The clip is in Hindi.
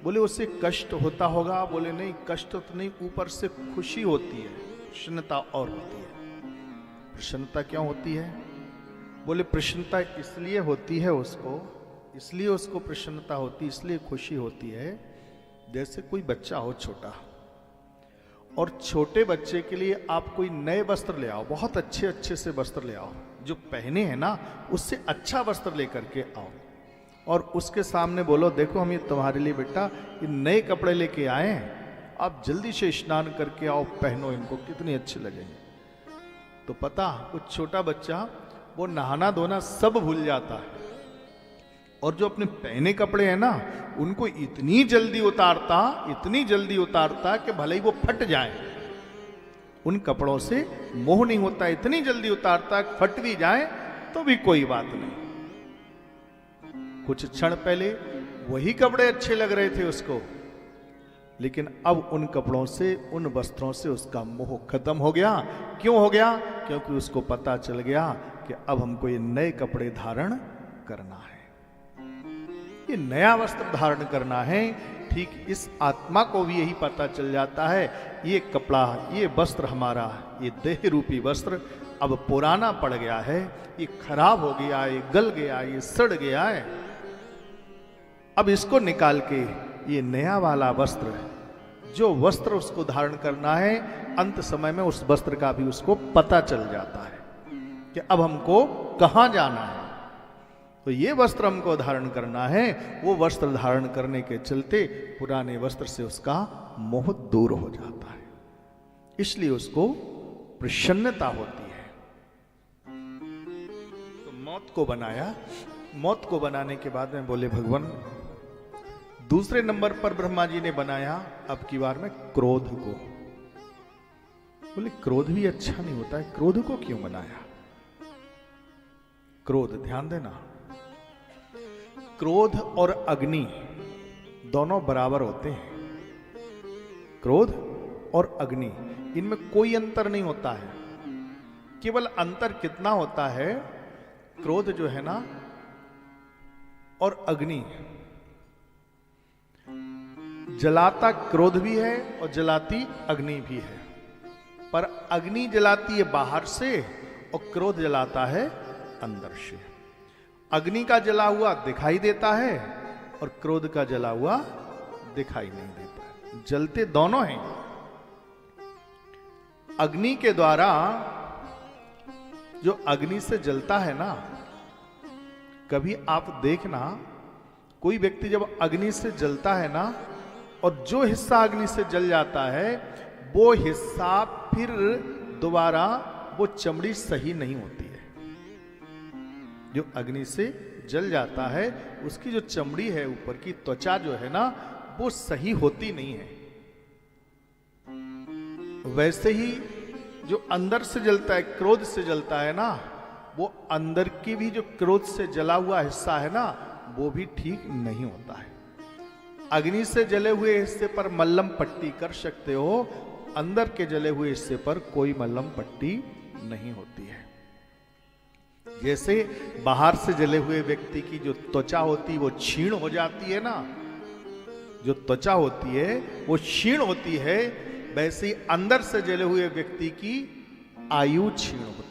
बोले उससे कष्ट होता होगा? बोले नहीं, कष्ट तो नहीं, ऊपर से खुशी होती है, प्रसन्नता और होती है। प्रसन्नता क्यों होती है? बोले प्रसन्नता इसलिए होती है उसको, इसलिए उसको प्रसन्नता होती, इसलिए खुशी होती है, जैसे कोई बच्चा हो छोटा, और छोटे बच्चे के लिए आप कोई नए वस्त्र ले आओ, बहुत अच्छे अच्छे से वस्त्र ले आओ, जो पहने हैं ना उससे अच्छा वस्त्र लेकर के आओ, और उसके सामने बोलो देखो हम ये तुम्हारे लिए बेटा ये नए कपड़े लेके आए हैं, आप जल्दी से स्नान करके आओ, पहनो इनको, कितने अच्छे लगेंगे। तो पता कुछ छोटा बच्चा वो नहाना धोना सब भूल जाता है, और जो अपने पहने कपड़े हैं ना उनको इतनी जल्दी उतारता कि भले ही वो फट जाए, उन कपड़ों से मोह नहीं होता, इतनी जल्दी उतारता फट भी जाए तो भी कोई बात नहीं। कुछ क्षण पहले वही कपड़े अच्छे लग रहे थे उसको, लेकिन अब उन कपड़ों से, उन वस्त्रों से उसका मोह खत्म हो गया। क्यों हो गया? क्योंकि उसको पता चल गया कि अब हमको ये नए कपड़े धारण करना है, ये नया वस्त्र धारण करना है। ठीक इस आत्मा को भी यही पता चल जाता है, ये कपड़ा, ये वस्त्र हमारा, ये देह रूपी वस्त्र अब पुराना पड़ गया है, ये खराब हो गया, ये गल गया, ये सड़ गया है, अब इसको निकाल के ये नया वाला वस्त्र, जो वस्त्र उसको धारण करना है, अंत समय में उस वस्त्र का भी उसको पता चल जाता है कि अब हमको कहां जाना है। तो ये वस्त्र हमको धारण करना है, वो वस्त्र धारण करने के चलते पुराने वस्त्र से उसका मोह दूर हो जाता है, इसलिए उसको प्रसन्नता होती है। तो मौत को बनाया, मौत को बनाने के बाद में बोले भगवान दूसरे नंबर पर ब्रह्मा जी ने बनाया अब की बार में क्रोध को। बोले क्रोध भी अच्छा नहीं होता है, क्रोध को क्यों बनाया? क्रोध, ध्यान देना, क्रोध और अग्नि दोनों बराबर होते हैं। क्रोध और अग्नि, इनमें कोई अंतर नहीं होता है। केवल अंतर कितना होता है, क्रोध जो है ना और अग्नि, जलाता क्रोध भी है और जलाती अग्नि भी है, पर अग्नि जलाती है बाहर से और क्रोध जलाता है अंदर से। अग्नि का जला हुआ दिखाई देता है और क्रोध का जला हुआ दिखाई नहीं देता, जलते दोनों हैं। अग्नि के द्वारा, जो अग्नि से जलता है ना, कभी आप देखना कोई व्यक्ति जब अग्नि से जलता है ना, और जो हिस्सा अग्नि से जल जाता है वो हिस्सा फिर दोबारा वो चमड़ी सही नहीं होती है। जो अग्नि से जल जाता है उसकी जो चमड़ी है, ऊपर की त्वचा जो है ना, वो सही होती नहीं है। वैसे ही जो अंदर से जलता है, क्रोध से जलता है ना, वो अंदर की भी जो क्रोध से जला हुआ हिस्सा है ना, वो भी ठीक नहीं होता है। अग्नि से जले हुए हिस्से पर मल्लम पट्टी कर सकते हो, अंदर के जले हुए हिस्से पर कोई मल्लम पट्टी नहीं होती है। जैसे बाहर से जले हुए व्यक्ति की जो त्वचा होती है वो क्षीण हो जाती है ना, जो त्वचा होती है वो क्षीण होती है, वैसे ही अंदर से जले हुए व्यक्ति की आयु क्षीण होती है।